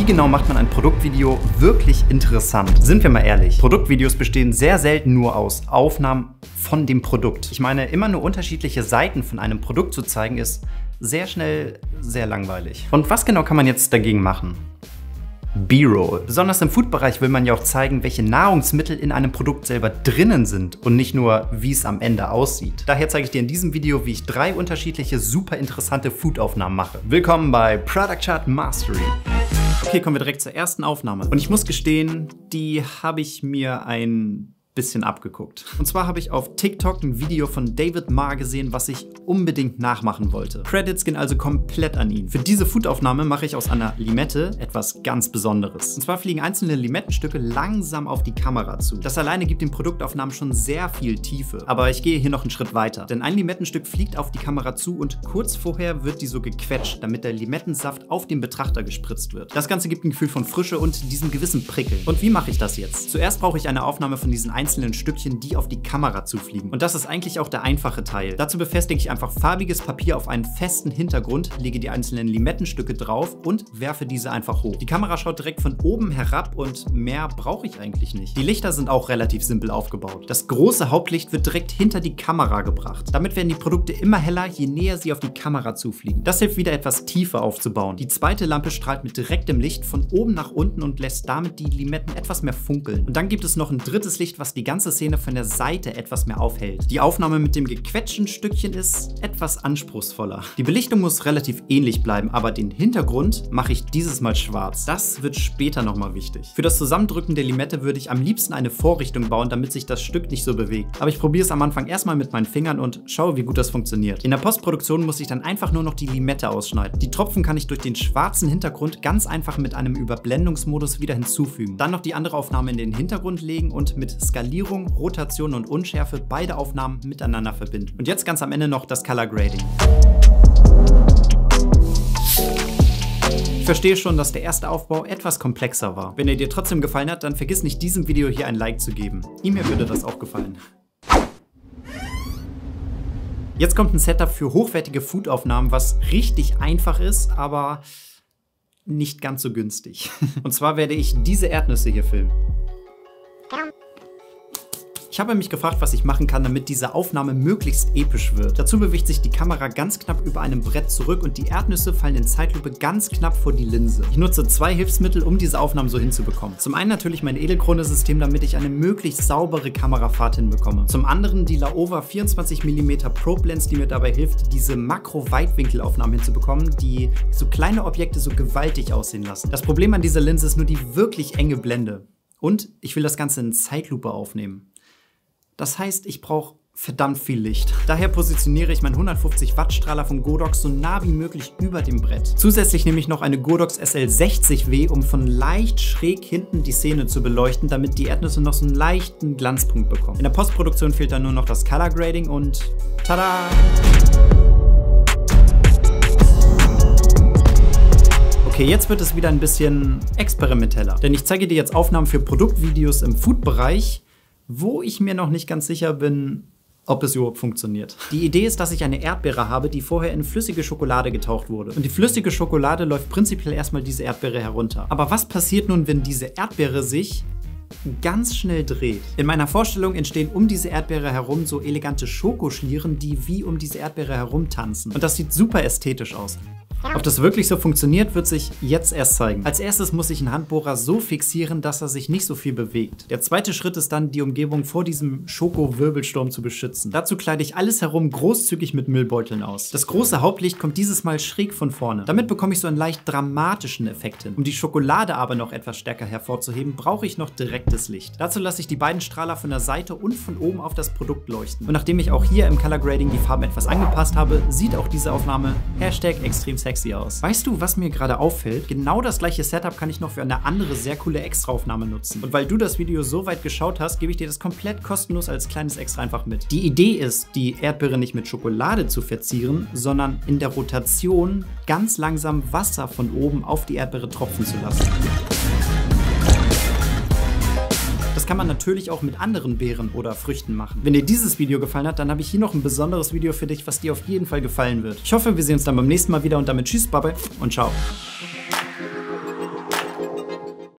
Wie genau macht man ein Produktvideo wirklich interessant? Sind wir mal ehrlich, Produktvideos bestehen sehr selten nur aus Aufnahmen von dem Produkt. Ich meine, immer nur unterschiedliche Seiten von einem Produkt zu zeigen, ist sehr schnell sehr langweilig. Und was genau kann man jetzt dagegen machen? B-Roll. Besonders im Food-Bereich will man ja auch zeigen, welche Nahrungsmittel in einem Produkt selber drinnen sind und nicht nur, wie es am Ende aussieht. Daher zeige ich dir in diesem Video, wie ich 3 unterschiedliche, super interessante Food-Aufnahmen mache. Willkommen bei Product Chart Mastery. Okay, kommen wir direkt zur ersten Aufnahme. Und ich muss gestehen, die habe ich mir ein bisschen abgeguckt. Und zwar habe ich auf TikTok ein Video von David Marr gesehen, was ich unbedingt nachmachen wollte. Credits gehen also komplett an ihn. Für diese Foodaufnahme mache ich aus einer Limette etwas ganz Besonderes. Und zwar fliegen einzelne Limettenstücke langsam auf die Kamera zu. Das alleine gibt den Produktaufnahmen schon sehr viel Tiefe. Aber ich gehe hier noch einen Schritt weiter. Denn ein Limettenstück fliegt auf die Kamera zu und kurz vorher wird die so gequetscht, damit der Limettensaft auf den Betrachter gespritzt wird. Das Ganze gibt ein Gefühl von Frische und diesem gewissen Prickeln. Und wie mache ich das jetzt? Zuerst brauche ich eine Aufnahme von diesen einzelnen Stückchen, die auf die Kamera zufliegen. Und das ist eigentlich auch der einfache Teil. Dazu befestige ich einfach farbiges Papier auf einen festen Hintergrund, lege die einzelnen Limettenstücke drauf und werfe diese einfach hoch. Die Kamera schaut direkt von oben herab und mehr brauche ich eigentlich nicht. Die Lichter sind auch relativ simpel aufgebaut. Das große Hauptlicht wird direkt hinter die Kamera gebracht. Damit werden die Produkte immer heller, je näher sie auf die Kamera zufliegen. Das hilft wieder etwas tiefer aufzubauen. Die zweite Lampe strahlt mit direktem Licht von oben nach unten und lässt damit die Limetten etwas mehr funkeln. Und dann gibt es noch ein drittes Licht, was die ganze Szene von der Seite etwas mehr aufhält. Die Aufnahme mit dem gequetschten Stückchen ist etwas anspruchsvoller. Die Belichtung muss relativ ähnlich bleiben, aber den Hintergrund mache ich dieses Mal schwarz. Das wird später nochmal wichtig. Für das Zusammendrücken der Limette würde ich am liebsten eine Vorrichtung bauen, damit sich das Stück nicht so bewegt. Aber ich probiere es am Anfang erstmal mit meinen Fingern und schaue, wie gut das funktioniert. In der Postproduktion muss ich dann einfach nur noch die Limette ausschneiden. Die Tropfen kann ich durch den schwarzen Hintergrund ganz einfach mit einem Überblendungsmodus wieder hinzufügen. Dann noch die andere Aufnahme in den Hintergrund legen und mit Skalierung, Rotation und Unschärfe beide Aufnahmen miteinander verbinden. Und jetzt ganz am Ende noch das Color Grading. Ich verstehe schon, dass der erste Aufbau etwas komplexer war. Wenn er dir trotzdem gefallen hat, dann vergiss nicht, diesem Video hier ein Like zu geben. Ihm würde das auch gefallen. Jetzt kommt ein Setup für hochwertige Food-Aufnahmen, was richtig einfach ist, aber nicht ganz so günstig. Und zwar werde ich diese Erdnüsse hier filmen. Ich habe mich gefragt, was ich machen kann, damit diese Aufnahme möglichst episch wird. Dazu bewegt sich die Kamera ganz knapp über einem Brett zurück und die Erdnüsse fallen in Zeitlupe ganz knapp vor die Linse. Ich nutze 2 Hilfsmittel, um diese Aufnahmen so hinzubekommen. Zum einen natürlich mein Edelkrone-System, damit ich eine möglichst saubere Kamerafahrt hinbekomme. Zum anderen die Laowa 24 mm Probe Lens, die mir dabei hilft, diese Makro-Weitwinkelaufnahmen hinzubekommen, die so kleine Objekte so gewaltig aussehen lassen. Das Problem an dieser Linse ist nur die wirklich enge Blende. Und ich will das Ganze in Zeitlupe aufnehmen. Das heißt, ich brauche verdammt viel Licht. Daher positioniere ich meinen 150 Watt Strahler von Godox so nah wie möglich über dem Brett. Zusätzlich nehme ich noch eine Godox SL60W, um von leicht schräg hinten die Szene zu beleuchten, damit die Erdnüsse noch so einen leichten Glanzpunkt bekommen. In der Postproduktion fehlt dann nur noch das Color Grading und tada! Okay, jetzt wird es wieder ein bisschen experimenteller, denn ich zeige dir jetzt Aufnahmen für Produktvideos im Food-Bereich, wo ich mir noch nicht ganz sicher bin, ob es überhaupt funktioniert. Die Idee ist, dass ich eine Erdbeere habe, die vorher in flüssige Schokolade getaucht wurde. Und die flüssige Schokolade läuft prinzipiell erstmal diese Erdbeere herunter. Aber was passiert nun, wenn diese Erdbeere sich ganz schnell dreht? In meiner Vorstellung entstehen um diese Erdbeere herum so elegante Schokoschlieren, die wie um diese Erdbeere herum tanzen. Und das sieht super ästhetisch aus. Ob das wirklich so funktioniert, wird sich jetzt erst zeigen. Als erstes muss ich einen Handbohrer so fixieren, dass er sich nicht so viel bewegt. Der zweite Schritt ist dann, die Umgebung vor diesem Schoko-Wirbelsturm zu beschützen. Dazu kleide ich alles herum großzügig mit Müllbeuteln aus. Das große Hauptlicht kommt dieses Mal schräg von vorne. Damit bekomme ich so einen leicht dramatischen Effekt hin. Um die Schokolade aber noch etwas stärker hervorzuheben, brauche ich noch direktes Licht. Dazu lasse ich die beiden Strahler von der Seite und von oben auf das Produkt leuchten. Und nachdem ich auch hier im Color Grading die Farben etwas angepasst habe, sieht auch diese Aufnahme extrem sexy aus. Weißt du, was mir gerade auffällt? Genau das gleiche Setup kann ich noch für eine andere sehr coole Extraaufnahme nutzen. Und weil du das Video so weit geschaut hast, gebe ich dir das komplett kostenlos als kleines Extra einfach mit. Die Idee ist, die Erdbeere nicht mit Schokolade zu verzieren, sondern in der Rotation ganz langsam Wasser von oben auf die Erdbeere tropfen zu lassen. Das kann man natürlich auch mit anderen Beeren oder Früchten machen. Wenn dir dieses Video gefallen hat, dann habe ich hier noch ein besonderes Video für dich, was dir auf jeden Fall gefallen wird. Ich hoffe, wir sehen uns dann beim nächsten Mal wieder und damit tschüss, Baba und ciao.